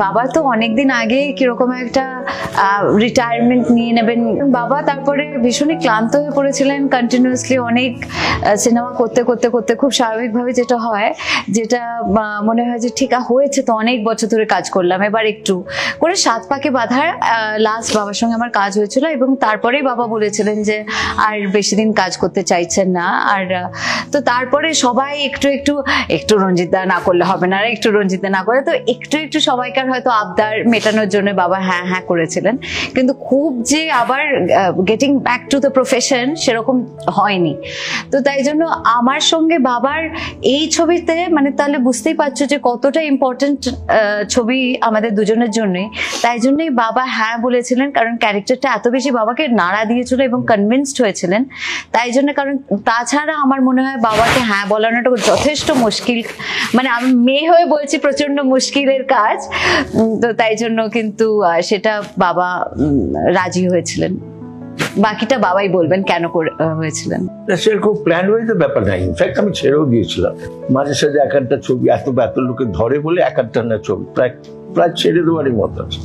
বাবা তো অনেকদিন আগে কিরকম একটা রিটায়ারমেন্ট নিয়ে নেবেন বাবা, তারপরে ভীষণই ক্লান্ত হয়ে পড়েছিলেন, কন্টিনিউয়াসলি অনেক সিনেমা করতে করতে করতে খুব স্বাভাবিকভাবে যেটা হয়, যেটা মনে হয় যে ঠিক হয়েছে তো অনেক বছর ধরে কাজ করলাম, এবার একটু করে 7 পাকে বাঁধার লাস্ট বাবার সঙ্গে আমার কাজ হয়েছিল, এবং তারপরেই বাবা বলেছিলেন যে আর বেশি দিন কাজ করতে চাইছেন না। আর তো তারপরে সবাই একটু একটু একটু রঞ্জিত দা না করলে হবে না, একটু রঞ্জিত দা না করে, তো একটু একটু সবাইকার হয়তো আবদার মেটানোর জন্য বাবা হ্যাঁ হ্যাঁ করেছিলেন, কিন্তু খুব যে আবার getting back to the profession সেরকম হয়নি। তো তাই জন্য আমার সঙ্গে বাবার এই ছবিতে মানে তাহলে বুঝতেই পারছো যে কতটা ইম্পর্টেন্ট ছবি আমাদের দুজনের জন্যই, তাই জন্যই বাবা হ্যাঁ বলেছিলেন, কারণ ক্যারেক্টারটা এত বেশি বাবাকে নাড়া দিয়েছিল এবং কনভিন্সড হয়েছিলেন, তাই জন্য। কারণ তাছাড়া আমার মনে হয় বাবাকে হ্যাঁ বলানোটা যথেষ্ট মুশকিল, মানে আমি মেয়ে হয়ে বলছি প্রচন্ড মুশকিলের কাজ, তো তাই জন্য কিন্তু সেটা বাবা রাজি হয়েছিলেন। বাকিটা বাবাই বলবেন কেন হয়েছিলেন। সেরকম প্ল্যান হয়ে ব্যাপার নাই, ইনফ্যাক্ট আমি ছেড়েও দিয়েছিলাম মাঝে সাঝে, এক একটা ছবি এত লোকে ধরে বলে এক একটা না ছবি প্রায় ছেড়ে দেওয়ারই মতো আছে।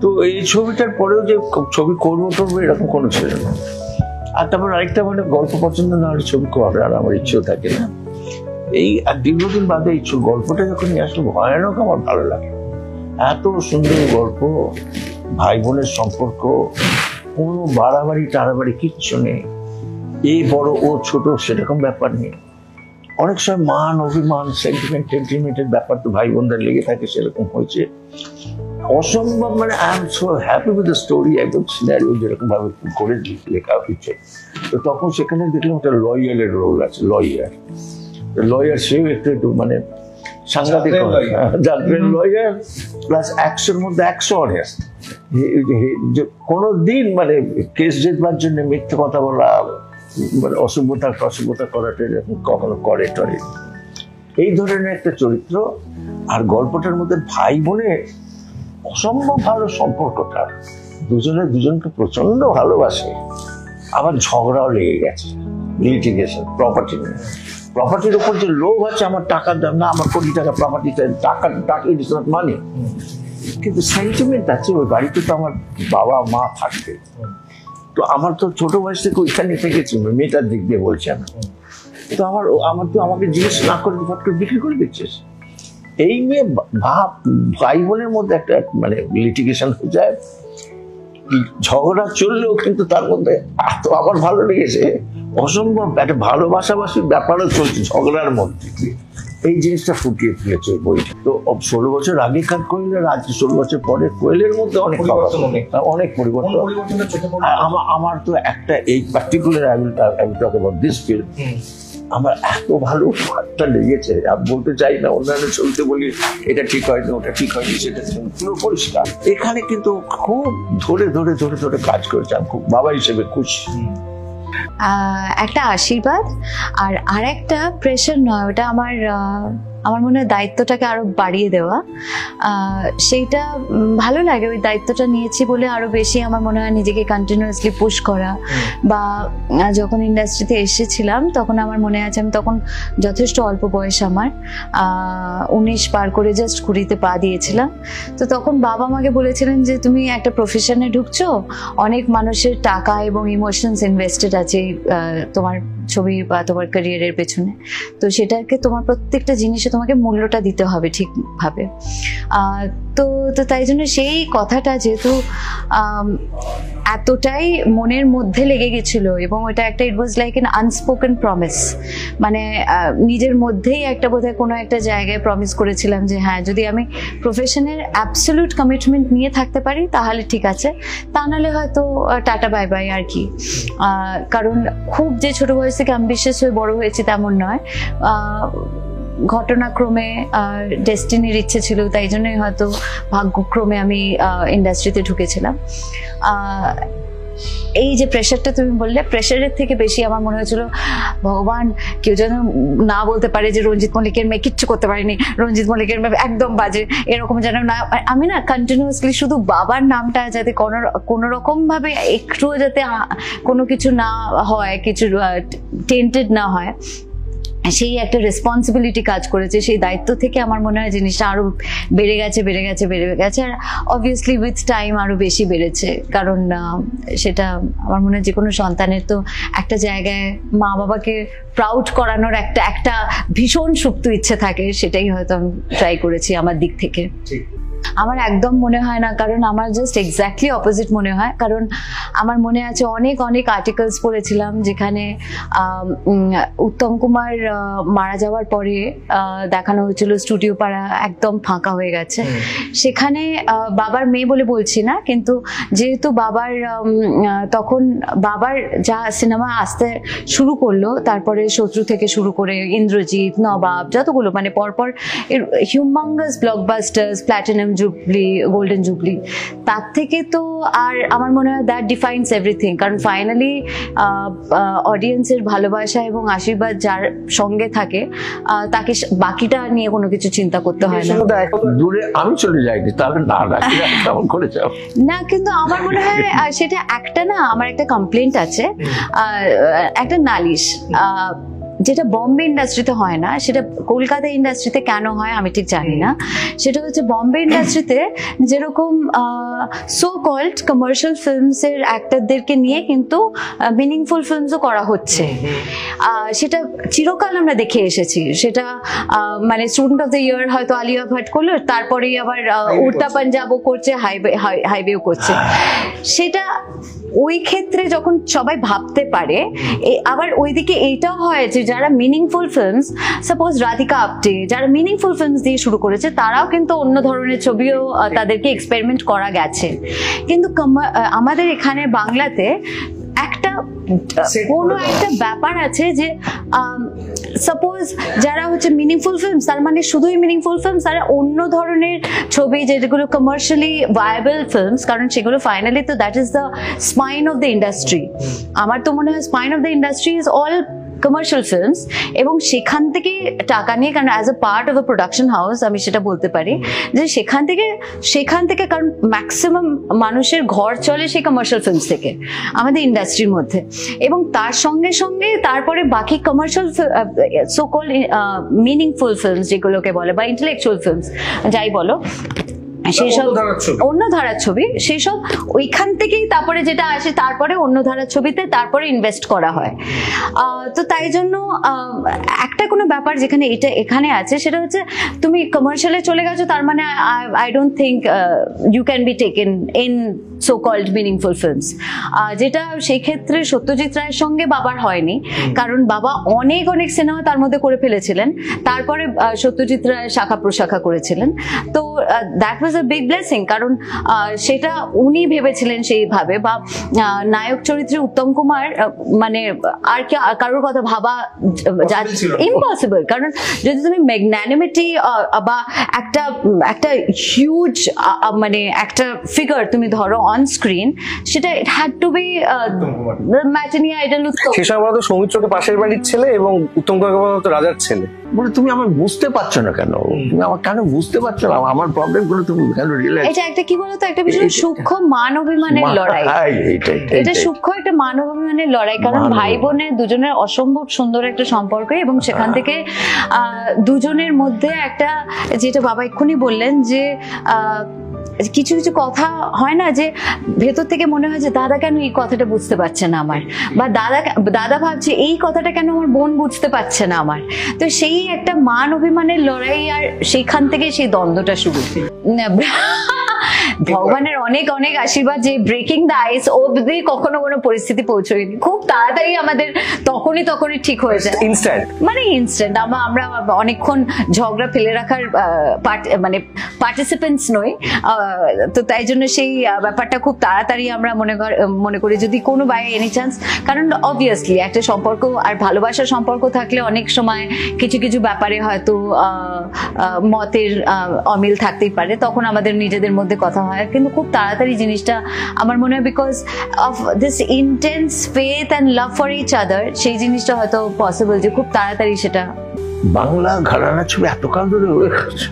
তো এই ছবিটার পরেও যে ছবি করবো এরকম কোনো ছিল না। আর তারপর আরেকটা মানে গল্প পছন্দ না হলে ছবি করে আর আমার ইচ্ছেও থাকে না। এই দীর্ঘদিন বাদে এই গল্পটা যখন নিয়ে আসলো ভয়ানক আমার ভালো লাগে। এত সুন্দর গল্প, ভাই বোনের সম্পর্ক, কোনো বাড়াবাড়ি টাড়াবাড়ি কিচ্ছু নেই, এই বড় ও ছোট সেরকম ব্যাপার নেই। অনেক সময় মান অভিমান সেন্টিমেন্টের ব্যাপার তো ভাই বোনদের লেগে থাকে, সেরকম হয়েছে অসম্ভব। মানে I am so happy with the story, একদম সিনারিও যেরকম ভাবে করে লেখা হয়েছে। তো তখন সেখানে দেখলাম একটা লয়ারের রোল আছে, লয়ার সেও একটু মানে সাংঘাতিক লয়ার প্লাস 100-র মধ্যে 100 অনেস্ট। কোনোদিন মানে কেস জিতবার জন্য মিথ্যে কথা বলা, মানে অসভ্যতা করাটা কখনো করে টরে, এই ধরনের একটা চরিত্র। আর গল্পটার মধ্যে ভাই বোনের অসম্ভব ভালো সম্পর্কটা, দুজনকে প্রচন্ড ভালোবাসে, আবার ঝগড়াও লেগে গেছে, লিটিগেশন প্রপার্টির উপর যে লোভ আছে, আমার টাকার দাম না, আমার কোটি টাকা প্রপার্টি চাই, টাকা ইট ইজ নট মানি, কিন্তু সেন্টিমেন্ট আছে। ওই বাড়িতে তো আমার বাবা মা থাকবে, তো আমার তো ছোট বয়স থেকে ওইখানে থেকেছি, মেয়েটার দিক দিয়ে বলছি আমি, তো আমার তো আমাকে জিজ্ঞেস না করে ফট করে বিক্রি করে দিচ্ছিস। এই নিয়ে ভাই বোনের মধ্যে একটা মানে লিটিগেশন হয়ে যায়, ঝগড়া চললেও কিন্তু তার মধ্যে এত আমার ভালো লেগেছে, অসম্ভব একটা ভালোবাসাবাসির ব্যাপারও চলছে ঝগড়ার মধ্যে। এই জিনিসটা ফুটিয়ে তুলেছে বইটা। তো 16 বছর আগেকার কোয়েল আর আজ 16 বছর পরে কোয়েলের মধ্যে অনেক পরিবর্তন। আমার তো একটা এই পার্টিকুলার আমি টক অ্যাবাউট দিস ফিল্ম, আমার এত ভালো একটা লেগেছে, আমি বলতে চাই না অন্যান্য ছবিতে বলি এটা ঠিক হয়নি ওটা ঠিক হয়নি, সেটা পুরো পরিষ্কার। এখানে কিন্তু খুব ধরে ধরে ধরে ধরে কাজ করেছে, আমি খুব বাবা হিসেবে খুশি। একটা আশীর্বাদ আর একটা প্রেশার নয়, ওটা আমার মনে হয় দায়িত্বটাকে আরো বাড়িয়ে দেওয়া, সেইটা ভালো লাগে। ওই দায়িত্বটা নিয়েছি বলে আরো বেশি আমার মনে হয় নিজেকে কন্টিনিউয়াসলি পুশ করা। বা যখন ইন্ডাস্ট্রিতে এসেছিলাম তখন আমার মনে আছে আমি তখন যথেষ্ট অল্প বয়স, আমার 19 পার করে জাস্ট 20-তে পা দিয়েছিলাম। তো তখন বাবা আমাকে বলেছিলেন যে তুমি একটা প্রফেশনে ঢুকছো, অনেক মানুষের টাকা এবং ইমোশনস ইনভেস্টেড আছে তোমার ছবি বা তোমার ক্যারিয়ারের পেছনে, তো সেটাকে তোমার প্রত্যেকটা জিনিসে তোমাকে মূল্যটা দিতে হবে ঠিকভাবে। তো তাই জন্য সেই কথাটা যেহেতু এতটাই মনের মধ্যে লেগে গেছিল, এবং ওটা একটা it was like an unspoken promise, মানে নিজের মধ্যেই একটা বোধহয় কোনো একটা জায়গায় প্রমিস করেছিলাম যে হ্যাঁ যদি আমি প্রফেশনের অ্যাবসলিউট কমিটমেন্ট নিয়ে থাকতে পারি তাহলে ঠিক আছে, তা নাহলে হয়তো টাটা বাই বাই আর কি। কারণ খুব যে ছোট বয়স থেকে অ্যাম্বিশিয়াস হয়ে বড় হয়েছি তেমন নয়, ঘটনাক্রমে ডেস্টিনির ইচ্ছে ছিল, তাই জন্যই হয়তো ভাগ্যক্রমে আমি ইন্ডাস্ট্রিতে ঢুকেছিলাম। এই যে প্রেশারটা তুমি বললে, প্রেশারের থেকে বেশি আমার মনে হয়েছিল ভগবান কেউ যেন না বলতে পারে যে রঞ্জিত মল্লিকের মেয়ে কিচ্ছু করতে পারেনি, রঞ্জিত মল্লিকের মেয়ে একদম বাজে, এরকম যেন না। আমি না কন্টিনিউয়াসলি শুধু বাবার নামটা যাতে কোনো রকম ভাবে একটুও যাতে কোনো কিছু না হয়, কিছু টেন্টেড না হয়, সেই একটা রেসপন্সিবিলিটি কাজ করেছে, সেই দায়িত্ব থেকে আমার মনে হয় জিনিসটা আরো বেড়ে গেছে আর অবভিয়াসলি উইথ টাইম আরো বেশি বেড়েছে। কারণ সেটা আমার মনে হয় যে কোনো সন্তানের তো একটা জায়গায় মা বাবাকে প্রাউড করানোর একটা ভীষণ সুপ্ত ইচ্ছে থাকে, সেটাই হয়তো আমি ট্রাই করেছি আমার দিক থেকে। আমার একদম মনে হয় না, কারণ আমার জাস্ট এক্স্যাক্টলি অপোজিট মনে হয়। কারণ আমার মনে আছে অনেক আর্টিকেলস পড়েছিলাম যেখানে উত্তম কুমার মারা যাওয়ার পরে দেখানো হয়েছিল স্টুডিও পাড়া একদম ফাঁকা হয়ে গেছে। সেখানে বাবার মেয়ে বলে বলছি না, কিন্তু যেহেতু বাবার তখন বাবার যা সিনেমা আসতে শুরু করলো, তারপরে শত্রু থেকে শুরু করে ইন্দ্রজিৎ, নবাব, যতগুলো মানে পরপর humongous blockbusters, platinum jubilee, golden jubilee, তার থেকে তো আর আমার মনে হয় দ্যাট ডিফাইন্স এভরিথিং। কারণ ফাইনালি অডিয়েন্সের ভালোবাসা এবং আশীর্বাদ যার সঙ্গে থাকে তাকে বাকিটা নিয়ে কোনো কিছু চিন্তা করতে হয় না। দূরে আমি চলে যাইনি তাহলে না কেমন করে যাও না, কিন্তু আমার মনে হয় সেটা একটা না, আমার একটা কমপ্লেন্ট আছে, একটা নালিশ, যেটা বম্বে ইন্ডাস্ট্রিতে হয় না, সেটা কলকাতা ইন্ডাস্ট্রিতে কেন হয় আমি ঠিক জানি না। সেটা হচ্ছে বম্বে ইন্ডাস্ট্রিতে যেরকম সো কল্ড কমার্শিয়াল ফিল্মসের অ্যাক্টরদেরকে নিয়ে কিন্তু মিনিংফুল ফিল্মসও করা হচ্ছে, সেটা চিরকাল আমরা দেখে এসেছি। সেটা মানে স্টুডেন্ট অফ দ্য ইয়ার হয়তো আলিয়া ভাট করলো, তারপরেই আবার উড়তা পাঞ্জাবও করছে, হাইওয়েও করছে। সেটা ওই ক্ষেত্রে যখন সবাই ভাবতে পারে, আবার ওইদিকে এইটাও হয় যে যারা মিনিংফুল ফিল্মস, সাপোজ রাধিকা আপ্টে, যারা মিনিংফুল ফিল্মস দিয়ে শুরু করেছে, তারাও কিন্তু অন্য ধরনের ছবিও তাদেরকে এক্সপেরিমেন্ট করা গেছে। কিন্তু আমাদের এখানে বাংলাতে একটা কোনো একটা ব্যাপার আছে যে সাপোজ যারা হচ্ছে মিনিংফুল ফিল্মস, তার মানে শুধুই মিনিংফুল ফিল্মস, তারা অন্য ধরনের ছবি যেগুলো কমার্শিয়ালি ভায়াবল ফিল্মস, কারণ সেগুলো ফাইনালি তো that is the spine of the industry. আমার তো মনে হয় spine of the industry is all commercial films, এবং সেখান থেকে টাকা নিয়ে, কারণ as a part of A production house আমি সেটা বলতে পারি যে সেখান থেকে কারণ ম্যাক্সিমাম মানুষের ঘর চলে সেই কমার্শিয়াল ফিল্মস থেকে আমাদের ইন্ডাস্ট্রির মধ্যে, এবং তার সঙ্গে সঙ্গে তারপরে বাকি commercial so called meaningful films যেগুলোকে বলে, বা ইন্টেলেকচুয়াল ফিল্মস যাই বলো, সেসব অন্য ধারার ছবি, সেসব ওইখান থেকেই তারপরে যেটা আসে, তারপরে অন্য ধারার ছবিতে তারপরে ইনভেস্ট করা হয়। তো তাই জন্য একটা কোনো ব্যাপার যেখানে এটা এখানে আছে, সেটা হচ্ছে তুমি কমার্শিয়ালে চলে গেছো, তার মানে I don't think you can be taken in so called meaningful films, যেটা সেই ক্ষেত্রে সত্যজিৎ রায়ের সঙ্গে বাবার হয়নি, কারণ বাবা অনেক সিনেমা তার মধ্যে করে ফেলেছিলেন, তারপরে সত্যজিৎ রায় শাখা প্রশাখা করেছিলেন। তো that was a big blessing, কারণ সেটা উনি ভেবেছিলেন সেইভাবে, বা নায়ক চরিত্রে উত্তম কুমার মানে আর কারোর কথা ভাবা ইম্পসিবল। কারণ যদি তুমি ম্যাগনানিমিটি বা একটা হিউজ মানে একটা ফিগার তুমি ধরো অন স্ক্রিন, সেটা it had to be matinee idol Uttam. সেই সময় বলতো সৌমিত্রকে পাশের বাড়ির ছেলে এবং উত্তম কুমারকে বলতো রাজার ছেলে। বলে তুমি আমার বুঝতে পারছো না কেন, তুমি আমার কেন বুঝতে পারছো না, আমার প্রবলেম গুলো তুমি কেন রিয়েলাইজ। এটা একটা কি বলতো, একটা ভীষণ সূক্ষ্ম মান অভিমানের লড়াই, এটা সূক্ষ্ম একটা মান অভিমানের লড়াই। কারণ ভাই বোনের দুজনের অসম্ভব সুন্দর একটা সম্পর্ক, এবং সেখান থেকে দুজনের মধ্যে একটা, যেটা বাবা এক্ষুনি বললেন যে কিছু কিছু কথা হয় না যে ভেতর থেকে মনে হয় যে দাদা কেন এই কথাটা বুঝতে পারছে না আমার, বা দাদা ভাবছে এই কথাটা কেন আমার বোন বুঝতে পারছে না আমার। তো সেই একটা মান অভিমানের লড়াই, আর সেইখান থেকে সেই দ্বন্দ্বটা শুরু। ভগবানের অনেক আশীর্বাদ যে ব্রেকিং দ্য আইস অবধি কখনো কোনো পরিস্থিতি পৌঁছয়নি, খুব তাড়াতাড়ি আমাদের তখনই ঠিক হয়ে যায়, মানে ইনস্ট্যান্ট। আমরা অনেকক্ষণ ঝগড়া ফেলে রাখার মানে পার্টিসিপেন্টস নই, তো তাই জন্য সেই ব্যাপারটা খুব তাড়াতাড়ি আমরা মনে করি যদি কোনো বাই এনি চান্স। কারণ অবভিয়াসলি একটা সম্পর্ক আর ভালোবাসার সম্পর্ক থাকলে অনেক সময় কিছু ব্যাপারে হয়তো মতের অমিল থাকতেই পারে, তখন আমাদের নিজেদের মধ্যে কথা হয়, কিন্তু খুব তাড়াতাড়ি জিনিসটা আমার মনে হয় because of this intense faith and love for each other, সেই জিনিসটা হয়তো পসিবল যে খুব তাড়াতাড়ি সেটা। বাংলা ঘরানা ছবি এতকাল ধরে হয়ে গেছে,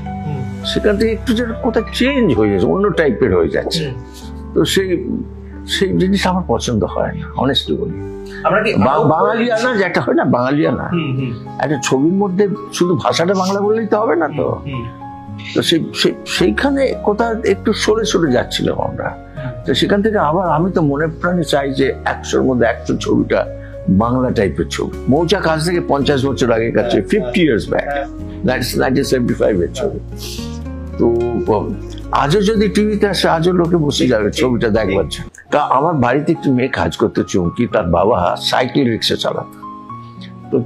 সেখান থেকে একটু যেন কোথায় চেঞ্জ হয়ে যাচ্ছে, অন্য টাইপের হয়ে যাচ্ছে, তো সেই জিনিস আমার পছন্দ হয় না, অনেস্টলি বলি। আমরা কি বাঙালিয়ানা যেটা হয় না, বাঙালিয়ানা একটা ছবির মধ্যে শুধু ভাষাটা বাংলা বললেই তো হবে না তো। তো সেইখানে কোথাও একটু সরে সরে যাচ্ছিলাম আমরা। তো সেখান থেকে আবার আমি তো মনে প্রাণে চাই যে 100-র মধ্যে 100 ছবিটা বাংলা টাইপের ছবি। মৌচাক আজ থেকে 50 বছর আগে কাছে, 50 years back, that's 1975 এর ছবি। তো আজও যদি টিভিতে আসে আজও লোকে বসে যাবে ছবিটা দেখবার জন্য। তা আমার বাড়িতে একটু মেয়ে কাজ করতে চুমকি, তার বাবা সাইকেল রিক্সা চালাতো।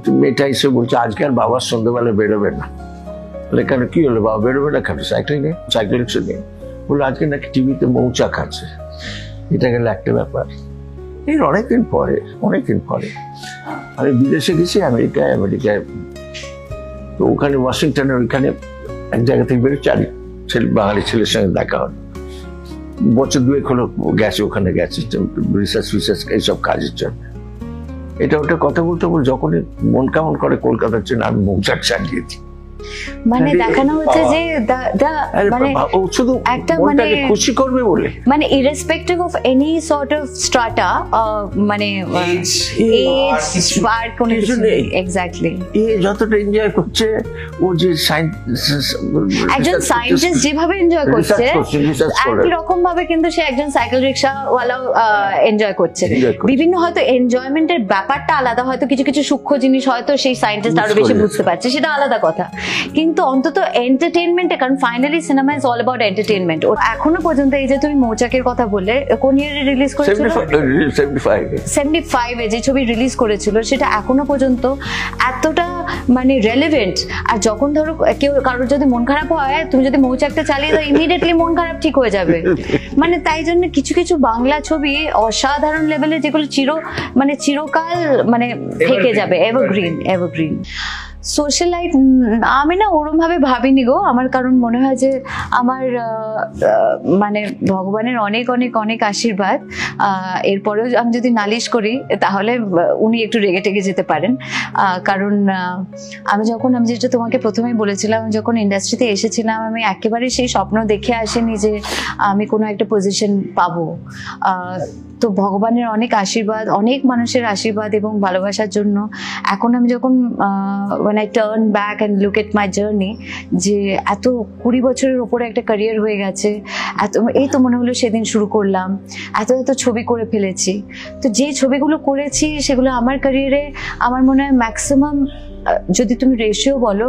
তো মেয়েটা এসে বলছে আজকে আর বাবার সন্ধ্যেবেলা বেরোবে না। কেন, কি হলো বাবা বেরোবে না কেন? সাইকেল নিয়ে, সাইকেল রিক্সা নিয়ে। বললো আজকে নাকি টিভিতে মৌচাক আছে। এটা গেল একটা ব্যাপার। এর অনেকদিন পরে আমি বিদেশে গেছি, আমেরিকায়। তো ওখানে ওয়াশিংটনের ওইখানে এক জায়গা থেকে বেরোচ্ছে, আর বাঙালি ছেলের সঙ্গে দেখা হলো। বছর 2 হলো গেছে, ওখানে গেছে রিসার্চ এইসব কাজের জন্য। এটা ওটা কথা বলতে যখনই মন কেমন করে কলকাতার জন্য আমি মৌচাক চালিয়েছি। মানে দেখানো হচ্ছে যে মানে শুধু একটা মানে খুশি করবে বলে, মানে irrespective of any sort of strata, মানে এজ বার কোন কিছু নেই। এক্স্যাক্টলি। এ যতটা এনজয় করছে, ও যে একজন সায়েন্টিস্ট যেভাবে এনজয় করছে একই রকম ভাবে কিন্তু সে একজন সাইকেল রিক্সা ওয়ালাও এনজয় করছে। বিভিন্ন হয়তো এনজয়মেন্টের ব্যাপারটা আলাদা, হয়তো কিছু কিছু সূক্ষ্ম জিনিস হয়তো সেই সায়েন্টিস্ট আরো বেশি বুঝতে পারছে, সেটা আলাদা কথা। কিন্তু অন্তত এন্টারটেইনমেন্টে, কারণ finally cinema is all about entertainment. এখনো পর্যন্ত এই যে তুমি মৌচাকের কথা বললে, কোন ইয়ারে রিলিজ করেছিল? 75 এ যে ছবি রিলিজ করেছিল সেটা এখনো পর্যন্ত এতটা মানে রেলেভেন্ট। আর যখন ধরো কেউ কারোর যদি মন খারাপ হয়, তুমি যদি মৌচাকটা চালিয়ে দাও, ইমিডিয়েটলি মন খারাপ ঠিক হয়ে যাবে। মানে তাই জন্য কিছু কিছু বাংলা ছবি অসাধারণ লেভেলে, যেগুলো চিরকাল মানে থেকে যাবে, এভারগ্রিন। সোশ্যাল লাইফ আমি না ওরম ভাবে ভাবিনি গো আমার, কারণ মনে হয় যে আমার মানে ভগবানের অনেক অনেক অনেক আশীর্বাদ। এরপরেও আমি যদি নালিশ করি তাহলে উনি একটু রেগে টেগে যেতে পারেন। কারণ আমি যেটা তোমাকে প্রথমেই বলেছিলাম, যখন ইন্ডাস্ট্রিতে এসেছিলাম আমি একেবারে সেই স্বপ্ন দেখে আসিনি যে আমি কোনো একটা পজিশন পাবো। তো ভগবানের অনেক আশীর্বাদ, অনেক মানুষের আশীর্বাদ এবং ভালোবাসার জন্য এখন আমি যখন when I turn back and look at my journey, যে এত 20 বছরের উপরে একটা ক্যারিয়ার হয়ে গেছে, এই তো মনে হলো সেদিন শুরু করলাম, এত ছবি করে ফেলেছি। তো যে ছবিগুলো করেছি সেগুলো আমার ক্যারিয়ারে আমার মনে হয় ম্যাক্সিমাম, যদি তুমি রেশিও বলো,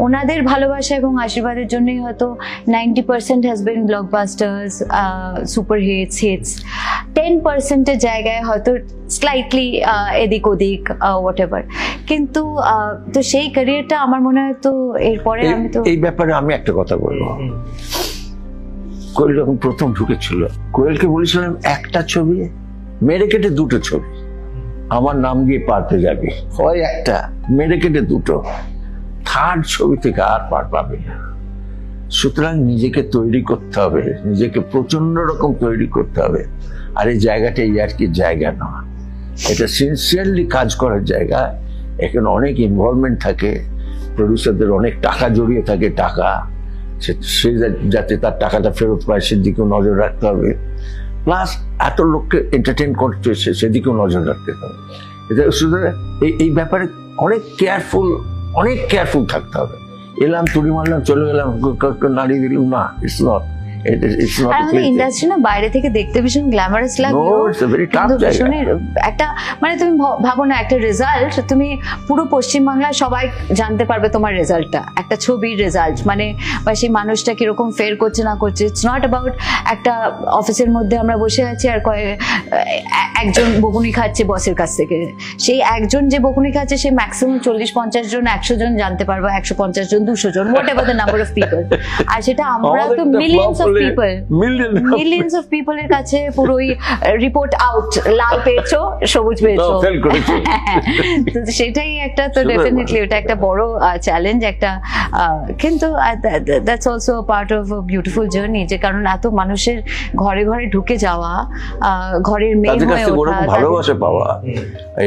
ওনাদের ভালোবাসা এবং আশীর্বাদের জন্যই হয়তো 90% has been blockbusters, super hits. 10% জায়গায় হয়তো স্লাইটলি এদিক ওদিক হোয়াট এভার। কিন্তু তো সেই ক্যারিয়ারটা আমার মনে হয়, তো এরপরে আমি তো এই ব্যাপারে আমি একটা কথা বলবো। কোয়েল যখন প্রথম ঢুকেছিল, কোয়েলকে বলেছিলাম একটা ছবি মেরে কেটে 2টো ছবি আমার নাম দিয়ে পারতে যাবে, হয় একটা মেরে কেটে 2টো, থার্ড ছবি থেকে আর পার পাবে না। সুতরাং নিজেকে তৈরি করতে হবে, নিজেকে প্রচন্ড রকম তৈরি করতে হবে। আর এই জায়গাটা ইয়ার্কির জায়গা নয়, এটা সিনসিয়ারলি কাজ করার জায়গা। এখানে অনেক ইনভলভমেন্ট থাকে, প্রডিউসারদের অনেক টাকা জড়িয়ে থাকে, টাকা সে যাতে তার টাকাটা ফেরত পায় সেদিকেও নজর রাখতে হবে। প্লাস এত লোককে এন্টারটেইন করতে সেদিকেও নজর রাখতে হবে। এই ব্যাপারে অনেক কেয়ারফুল থাকতে হবে। এলাম, তুড়ি মারলাম, চলে গেলাম, নাড়িয়ে দিলাম না, ইটস নট। ইন্ডাস্ট্রি না বাইরে থেকে দেখতে ভীষণ গ্ল্যামারাস লাগে, একটা মানে তুমি ভাবো না, একটা রেজাল্ট তুমি পুরো পশ্চিমবাংলায় সবাই জানতে পারবে তোমার রেজাল্টটা, একটা ছবির রেজাল্ট, মানে বা সেই মানুষটা কিরকম ফেয়ার করছে না করছে। ইটস নট অ্যাবাউট একটা অফিসের মধ্যে আমরা বসে আছি আর একজন বকুনি খাচ্ছে বসের কাছ থেকে, সেই একজন যে বকুনি খাচ্ছে সে ম্যাক্সিমাম 40-50 জন 100 জন জানতে পারবো, 150 জন 200 জন, whatever the number of people. আর সেটা আমরা তো মিলিয়ন্স অফ পিপলের কাছে পুরোই রিপোর্ট আউট, লাল পেয়েছো, সবুজ পেয়েছো। তো সেটাই একটা, তো ডেফিনেটলি ওটা একটা বড় চ্যালেঞ্জ একটা। কিন্তু that's also part of a beautiful journey, যে কারণ এত মানুষের ঘরে ঘরে ঢুকে যাওয়া, ঘরের মেয়ে হয়ে ওঠা, ভালোবাসা পাওয়া,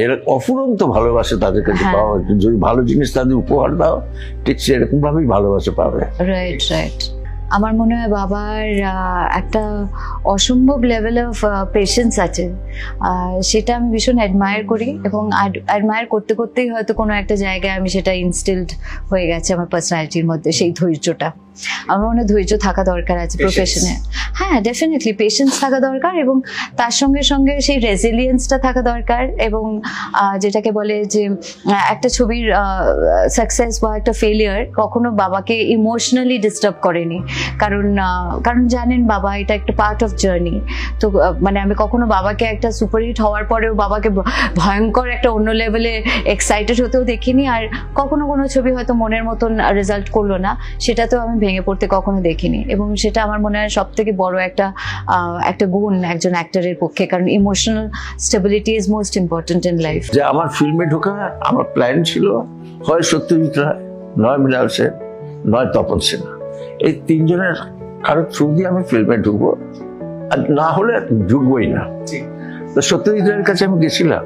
এরা অফুরন্ত ভালোবাসা তাদের কাছে পাওয়া। যদি ভালো জিনিস তাদের উপহার দাও, ঠিক সেরকম ভাবেই ভালোবাসা পাবে। রাইট। আমার মনে হয় বাবার একটা অসম্ভব লেভেল অফ পেশেন্স আছে, সেটা আমি ভীষণ অ্যাডমায়ার করি, এবং অ্যাডমায়ার করতে করতেই হয়তো কোনো একটা জায়গায় আমি সেটা ইনস্টিলড হয়ে গেছে আমার পার্সোনালিটির মধ্যে, সেই ধৈর্যটা। আমার মনে হয় ধৈর্য থাকা দরকার আছে প্রফেশনে। হ্যাঁ, ডেফিনেটলি পেশেন্স থাকা দরকার, এবং তার সঙ্গে সঙ্গে সেই রেজিলিয়েন্সটা থাকা দরকার, এবং যেটাকে বলে যে একটা ছবির সাকসেস বা একটা ফেলিয়ার কখনো বাবাকে ইমোশনালি ডিস্টার্ব করেনি, কারণ জানেন বাবা এটা একটা পার্ট অফ জার্নি। তো মানে আমি কখনো বাবাকে একটা সুপারহিট হওয়ার পরেও বাবাকে ভয়ঙ্কর একটা অন্য লেভেলে এক্সাইটেড হতেও দেখিনি, আর কখনো কোনো ছবি হয়তো মনের মতন রেজাল্ট করলো না, সেটা তো আমি ভেঙে পড়তে কখনো দেখিনি, এবং সেটা আমার মনে হয় সব থেকে বড় একটা গুণ একজন অ্যাক্টরের পক্ষে, কারণ emotional stability is most important in life. যে আমার ফিল্মে ঢোকা আমার প্ল্যান ছিল হয় সত্যজিৎ রায়, নয় মৃণাল সেন, নয় তপন সিনহা, এই তিনজনের কারো থ্রু দিয়ে আমি ফিল্মে ঢুকবো, আর না হলে ঢুকবোই না। তো সত্যজিৎ রায়ের কাছে আমি গেছিলাম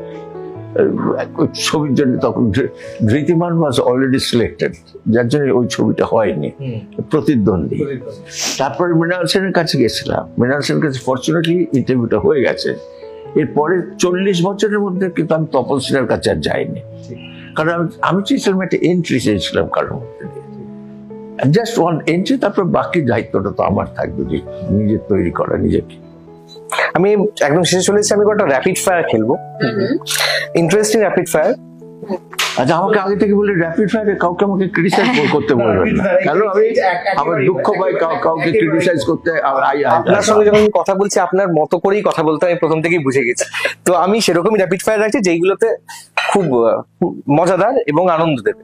ওই ছবির জন্য, তখন ধৃতিমান ওয়াজ অলরেডি সিলেক্টেড, যার জন্য ওই ছবিটা হয়নি, প্রতিদ্বন্দ্বী। তারপরে মৃণাল সেনের কাছে গেছিলাম, মৃণাল সেনের কাছে ফর্চুনেটলি ইন্টারভিউটা হয়ে গেছে। এরপরে 40 বছরের মধ্যে কিন্তু আমি তপন সিনহার কাছে আর যাইনি, কারণ আমি চেয়েছিলাম একটা এন্ট্রি চেয়েছিলাম কারোর মধ্যে দিয়ে, জাস্ট ওয়ান এন্ট্রি, তারপর বাকি দায়িত্বটা তো আমার থাকবে যে নিজে তৈরি করা নিজেকে। আমি একদম শেষে চলে এসেছি, আমি একটা র্যাপিড ফায়ার খেলবো, ইন্টারেস্টিং র্যাপিড ফায়ার। আচ্ছা, আমাকে আগে থেকে বলে র্যাপিড ফায়ারে কাউকে আমাকে ক্রিটিসাইজ করতে বলবেন না, কারণ আমি আমার দুঃখ পাই কাউকে ক্রিটিসাইজ করতে। আপনার সঙ্গে যখন আমি কথা বলছি আপনার মতো করেই কথা বলতে আমি প্রথম থেকেই বুঝে গেছি, তো আমি সেরকমই র্যাপিড ফায়ার রাখছি যেইগুলোতে খুব মজাদার এবং আনন্দ দেবে।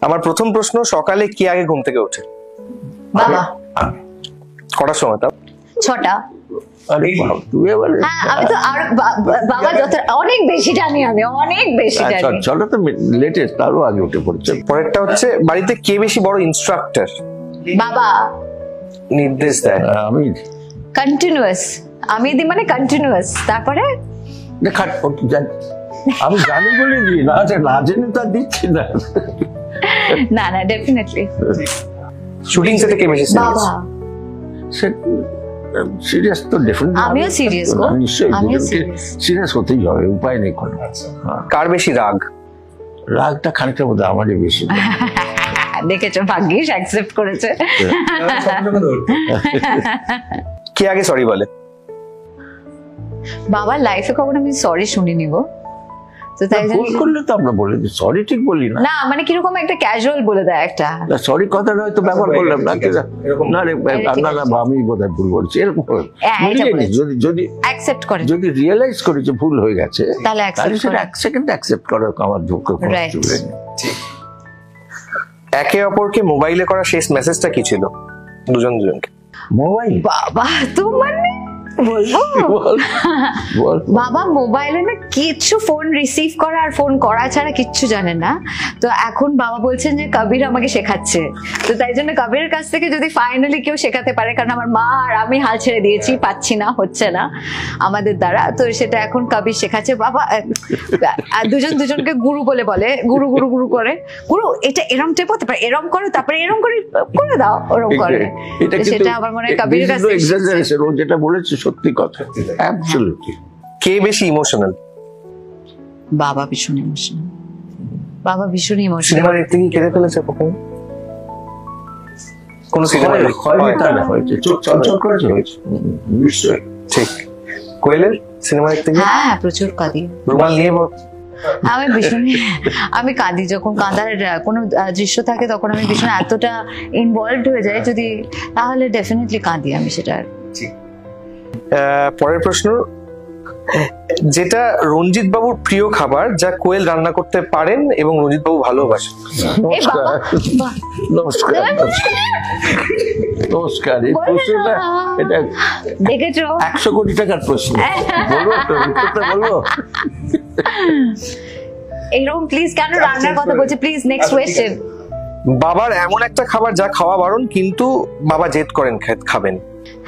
আমার প্রথম প্রশ্ন, সকালে কি আগে ঘুম থেকে ওঠে? বাবা। কটার সময়? তাও 6টা। হ্যাঁ, আমি তো আর বাবা যত অনেক বেশি জানি, আমি অনেক বেশি জানি। চলো তো লেটেস্ট, তারও আগে উঠে পড়ছে। পরেরটা হচ্ছে, বাড়িতে কে বেশি বড় ইনস্ট্রাক্টর? বাবা। নির্দেশ দেয়? আমি কন্টিনিউয়াস, আমি দি মানে কন্টিনিউয়াস। তারপরে আমি জানি বলে দিই না, না জেনে তো দিচ্ছি না। না না, ডেফিনেটলি শুটিং সেটে কে বেশি বাবা। সিরিয়াস তো ডেফিনেটলি আমিও সিরিয়াস গো, নিশ্চয়ই আমিও সিরিয়াস হতেই হবে, উপায় নেই কোনো। কার বেশি রাগ? রাগটা খানিকটা বোধ হয় আমারই বেশি। দেখেছো, ভাগ্যিস অ্যাকসেপ্ট করেছে। কে আগে সরি বলে? বাবার লাইফে কখনো আমি সরি শুনিনি গো, তো তাই ভুল করলে তো আমরা বলে দিই, সরি ঠিক বলি না। না মানে কিরকম একটা ক্যাজুয়াল বলে দেয় একটা, সরি কথাটা হয়তো ব্যবহার করলাম না, না রে না না আমি বোধহয় ভুল বলছি, এরকম যদি অ্যাকসেপ্ট করে, যদি রিয়েলাইজ করি যে ভুল হয়ে গেছে, তাহলে সেটা এক সেকেন্ড অ্যাকসেপ্ট করার আমার দুঃখ। একে অপরকে মোবাইলে করা শেষ মেসেজটা কি ছিল দুজনকে? মোবাইল। বাবা তো মানে বলবো, বাবা মোবাইলে না কিচ্ছু ফোন রিসিভ করা আর ফোন করা ছাড়া কিচ্ছু জানে না। তো এখন বাবা বলছেন যে কবির আমাকে শেখাচ্ছে, তো তাই জন্য কবিরের কাছ থেকে যদি ফাইনালি কেউ শেখাতে পারে, কারণ আমার মা আর আমি হাল ছেড়ে দিয়েছি, পাচ্ছি না, হচ্ছে না আমাদের দ্বারা, তো সেটা এখন কবির শেখাচ্ছে। বাবা দুজনকে গুরু বলে, গুরু গুরু গুরু করে, গুরু এটা এরম টেপ হতে পারে, এরম করো, তারপরে এরম করে দাও, ওরম করে। সেটা আমার মনে হয় কবিরের কাছে যেটা বলেছে সত্যি কথা, অ্যাবসলিউটলি। কে বেশি ইমোশনাল? বাবা ভীষণ ইমোশনাল, বাবা ভীষণ ইমোশনাল। সিনেমা দেখতে কি কেঁদে ফেলেছে কখনো? কোন সিনেমা হয়েছে চোখ চঞ্চল করেছে? নিশ্চয়ই। ঠিক। কোয়েলের সিনেমা দেখতে গিয়ে? হ্যাঁ, প্রচুর কাঁদি। রুমাল নিয়ে আমি ভীষণ আমি কাঁদি, যখন কাঁদার কোনো দৃশ্য থাকে তখন আমি ভীষণ এতটা ইনভলভড হয়ে যাই, যদি তাহলে ডেফিনেটলি কাঁদি আমি সেটা। পরের প্রশ্ন, যেটা রঞ্জিত বাবুর প্রিয় খাবার যা কোয়েল রান্না করতে পারেন এবং রঞ্জিত বাবু ভালোবাসেন? নমস্কার। নমস্কার। এই প্রশ্নটা এটা দেখেছো 100 কোটি টাকার প্রশ্ন, বলো তো উত্তরটা বলো। এইরকম প্লিজ কেন রান্নার কথা বলছে, প্লিজ নেক্সট কোয়েশ্চেন। বাবার এমন একটা খাবার যা খাওয়া বারণ কিন্তু বাবা জেদ করেন খাবেন?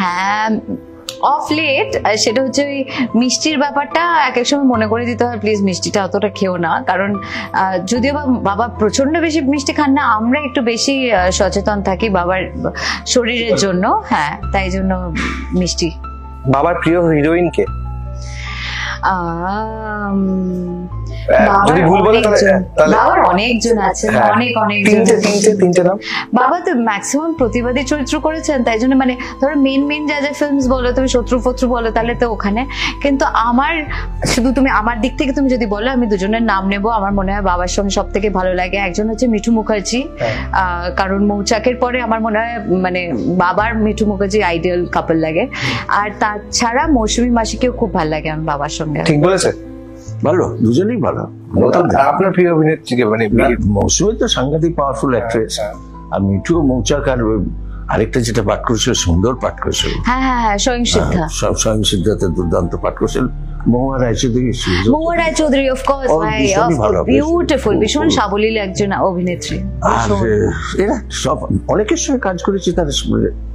হ্যাঁ, অফ লেট সেটা হচ্ছে ওই মিষ্টির ব্যাপারটা এক এক সময় মনে করে দিতে হয়, প্লিজ মিষ্টিটা অতটা খেও না, কারণ যদিও বাবা প্রচন্ড বেশি মিষ্টি খান না, আমরা একটু বেশি সচেতন থাকি বাবার শরীরের জন্য, হ্যাঁ তাই জন্য মিষ্টি। বাবার প্রিয় হিরোইন কে? যদি ভুল বলে তাহলে বাবার অনেকজন আছে, অনেক তিনটে নাম। বাবা তো ম্যাক্সিমাম প্রতিবাদী চরিত্র করেছেন, তাই জন্য মানে ধরো মেন যা ফিল্মস বলো, তুমি শত্রু বলো তাহলে তো ওখানে, কিন্তু আমার শুধু তুমি আমার দিক থেকে তুমি যদি বলো আমি দুজনের নাম নেবো। আমার মনে হয় বাবার সঙ্গে সব থেকে ভালো লাগে একজন হচ্ছে মিঠু মুখার্জি, কারণ মৌচাকের পরে আমার মনে হয় মানে বাবার মিঠু মুখার্জি আইডিয়াল কাপল লাগে, আর তাছাড়া মৌসুমী মাসিকেও খুব ভালো লাগে আমার বাবার সঙ্গে। ঠিক বলেছে, ভালো, দুজনেই ভালো। আপনার প্রিয় অভিনেত্রী কে? মানে মৌসুমী তো সাংঘাতিক পাওয়ারফুল অ্যাক্ট্রেস, আর মিঠু মৌচাক, আর আরেকটা যেটা পাঠ করেছিল সুন্দর পাঠ করেছিল, হ্যাঁ স্বয়ং সিদ্ধার্থ দুর্দান্ত পাঠ করেছিল। মহুয়া রায়চৌধুরী অফ কোর্স ভাই, বিউটিফুল, ভীষণ সাবলীল একজন অভিনেত্রী। আর এরা সব অনেকের সঙ্গে কাজ করেছে, তারা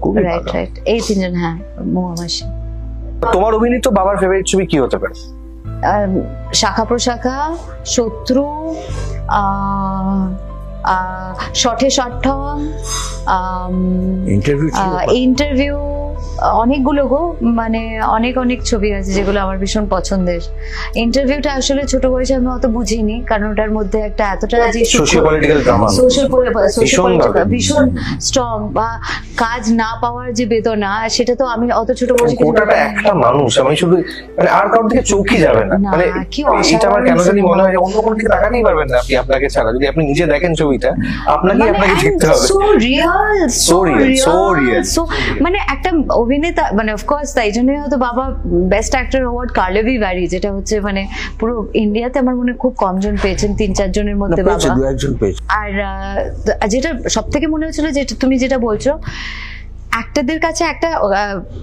খুবই ভালো। রাইট এই তিনজন, হ্যাঁ মহুয়া মাসি। তোমার অভিনীত বাবার ফেভারিট ছবি কি হতে পারে? শাখা প্রশাখা, শত্রু, শঠে শঠ, ইন্টারভিউ, অনেকগুলো গো, মানে অনেক ছবি আছে যেগুলো আমার ভীষণ পছন্দের। ইন্টারভিউটা আসলে ছোট বয়সে আমি অত বুঝিনি, কারণ ওটার মধ্যে একটা এতটা যে সোশ্যাল পলিটিক্যাল ড্রামা, ভীষণ স্ট্রং, বা কাজ না পাওয়ার যে বেদনা, সেটা তো আমি অত ছোট বয়সে ওটাটা একটা মানুষ, আমি শুধু মানে আর কারোর দিকে চোখই যাবে না, মানে এটা আমার কেন জানি মনে হয় যে অন্য কোনো দিকে তাকাতেই পারবেন না আপনি, আপনাকে ছাড়া। যদি আপনি নিজে দেখেন ছবিটা, আপনাকে দেখতে হবে। সো রিয়েল, মানে একটা অভিনেতা, মানে অফকোর্স তাই জন্যই হয়তো বাবা বেস্ট অ্যাক্টর অ্যাওয়ার্ড কার্লেভি ব্যারি, যেটা হচ্ছে মানে পুরো ইন্ডিয়াতে আমার মনে খুব কম জন পেয়েছেন, 3-4 জনের মধ্যে বাবা। আর যেটা সব থেকে মনে হচ্ছিল যে তুমি যেটা বলছো, অ্যাক্টরদের কাছে একটা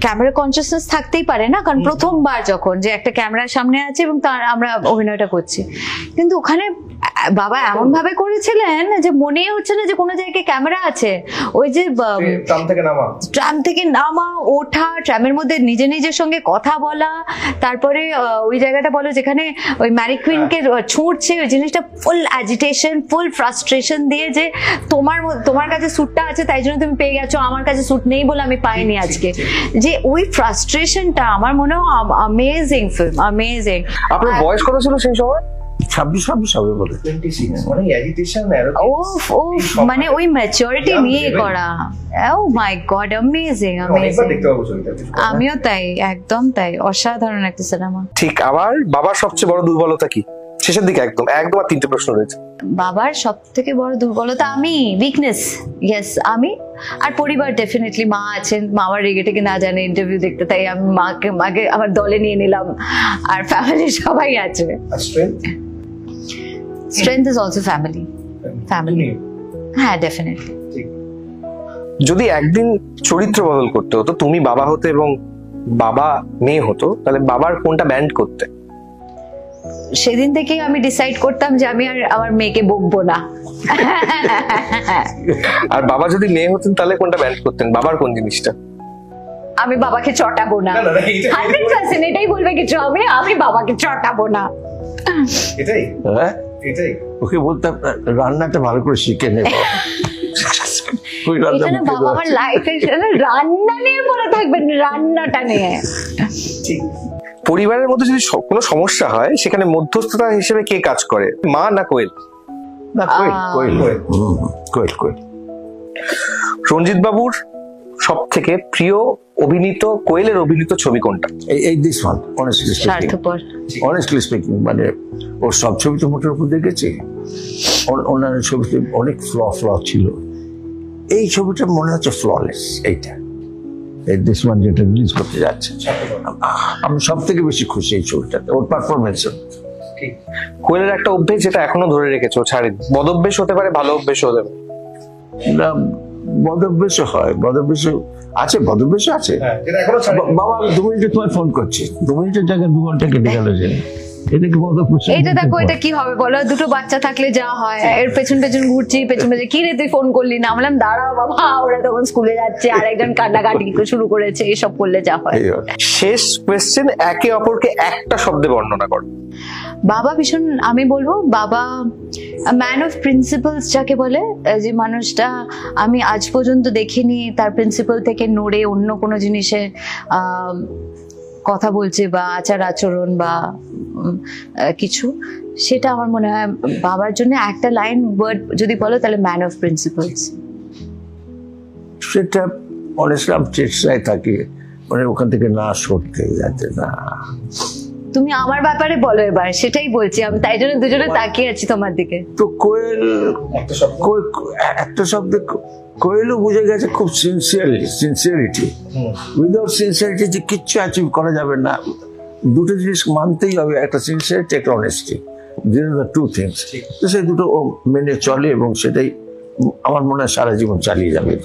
ক্যামেরা কনসিয়াসনেস থাকতেই পারে না, কারণ প্রথমবার যখন যে একটা ক্যামেরার সামনে আছে এবং তার আমরা অভিনয়টা করছি, কিন্তু ওখানে বাবা এমন ভাবে করেছিলেন যে মনেই হচ্ছে না যে কোনো জায়গায় ক্যামেরা আছে। ওই যে ট্রাম থেকে নামা, ওঠা, ট্রামের মধ্যে নিজের সঙ্গে কথা বলা, তারপরে ওই জায়গাটা বলো যেখানে ওই ম্যারি কুইনকে ছুঁড়ছে, ওই জিনিসটা ফুল অ্যাজিটেশন, ফুল ফ্রাস্ট্রেশন দিয়ে, যে তোমার কাছে স্যুটটা আছে তাই জন্য তুমি পেয়ে গেছো, আমার কাছে স্যুট নেই বলে আমি পাইনি আজকে, যে ওই ফ্রাস্ট্রেশনটা আমার মনে হয় অ্যামেজিং ফিল্ম, অ্যামেজিং। আপনার বয়স কত ছিল সেই সময়? 26 হবে বলে। মানে ওই ম্যাচুরিটি নিয়ে করা, ও মাই গড, অ্যামেজিং। আমিও তাই, একদম তাই, অসাধারণ একটা সিনেমা। ঠিক। আবার বাবার সবচেয়ে বড় দুর্বলতা কি? শেষের দিকে একদম আর 3টে প্রশ্ন রয়েছে। বাবার সব থেকে বড় দুর্বলতা, আমি উইকনেস, ইয়েস আমি, আর পরিবার ডেফিনেটলি। মা আছেন, মা আমার রেগে টেগে না জানে ইন্টারভিউ দেখতে, তাই আমি মাকে আমার দলে নিয়ে নিলাম, আর ফ্যামিলি সবাই আছে। Strength is also family. হ্যাঁ ডেফিনেটলি। যদি একদিন চরিত্র বদল করতে হতো, তুমি বাবা হতে এবং বাবা মেয়ে হতো, তাহলে বাবার কোনটা ব্যান্ড করতে? সেদিন থেকেই আমি ডিসাইড করতাম যে আমি আর আমার মেয়েকে বকবো না। আর বাবা যদি মেয়ে হতেন তাহলে কোনটা ব্যান্ড করতেন? বাবার কোন জিনিসটা? আমি বাবাকে চটাবো না, 100% এটাই বলবে কিছু, আমি বাবাকে চটাবো না। এটাই ওকে বলতাম রান্নাটা ভালো করে শিখে নেব। বাবা আমার লাইফে রান্না নিয়ে পড়ে থাকবেন, রান্নাটা নিয়ে। পরিবারের মধ্যে যদি কোনো সমস্যা হয়, সেখানে মধ্যস্থতা হিসেবে কে কাজ করে, মা না কোয়েল? কোয়েল। রঞ্জিত বাবুর সব থেকে প্রিয় অভিনীত, কোয়েলের অভিনীত ছবি কোনটা? এই দিস ওয়ান, অনেস্টলি স্পিকিং, মানে ওর সব ছবি তো মোটের উপর দেখেছি, অন্যান্য ছবিতে অনেক ফ্ল ছিল, এই ছবিটা মনে হচ্ছে ফ্ললেস। এইটা দিস ওয়ান যেটা রিলিজ করতে যাচ্ছে, আমি সব থেকে বেশি খুশি এই ছবিটাতে, ওর পারফরমেন্স। কোয়েলের একটা অভ্যেস যেটা এখনো ধরে রেখেছে, ও ছাড়েনি। বদঅভ্যেস হতে পারে, ভালো অভ্যেস হতে পারে। বদঅভ্যেসও হয়, বদঅভ্যেসও আছে। হ্যাঁ, বাবা 2 মিনিটে তোমায় ফোন করছি, 2 মিনিটের জায়গায় 2 ঘন্টা কেটে গেল যে। এটা কি বলতো এইটা দেখো, এটা কি হবে বলো? দুটো বাচ্চা থাকলে যা হয়, এর পেছন পেছন ঘুরছি, পেছন পেছন কি রে তুই ফোন করলি না? বললাম দাঁড়াও বাবা, ওরা তখন স্কুলে যাচ্ছে, আর একজন কান্নাকাটি শুরু করেছে, এইসব করলে যা হয়। শেষ কোয়েশ্চেন, একে অপরকে একটা শব্দে বর্ণনা করো। বাবা ভীষণ, আমি বলবো বাবা ম্যান অফ প্রিন্সিপালস যাকে বলে, যে মানুষটা আমি আজ পর্যন্ত দেখিনি তার প্রিন্সিপাল থেকে নড়ে অন্য কোনো জিনিসে কথা বলছে বা আচার আচরণ বা কিছু, সেটা আমার মনে হয় বাবার জন্য একটা লাইন ওয়ার্ড যদি বলো তাহলে ম্যান অফ প্রিন্সিপালস। সেটা অনেস্টলি আমি চেষ্টায় থাকি, মানে ওখান থেকে না সরতে যাতে না। তুমি আমার ব্যাপারে বলো এবার, সেটাই বলছি আমি, তাই জন্য দুজনে তাকিয়ে আছি তোমার দিকে। তো কোয়েল একটা শব্দে কোয়েলও বুঝে গেছে খুব সিনসিয়ারিটি। উইদাউট সিনসিয়ারিটি যে কিচ্ছু অ্যাচিভ করা যাবে না। দুটো জিনিস মানতেই হবে, একটা সিনসিয়ারিটি, একটা honesty, this are the two things. তো সেই দুটো ও মেনে চলে এবং সেটাই আমার মনে হয় সারা জীবন চালিয়ে যাবে।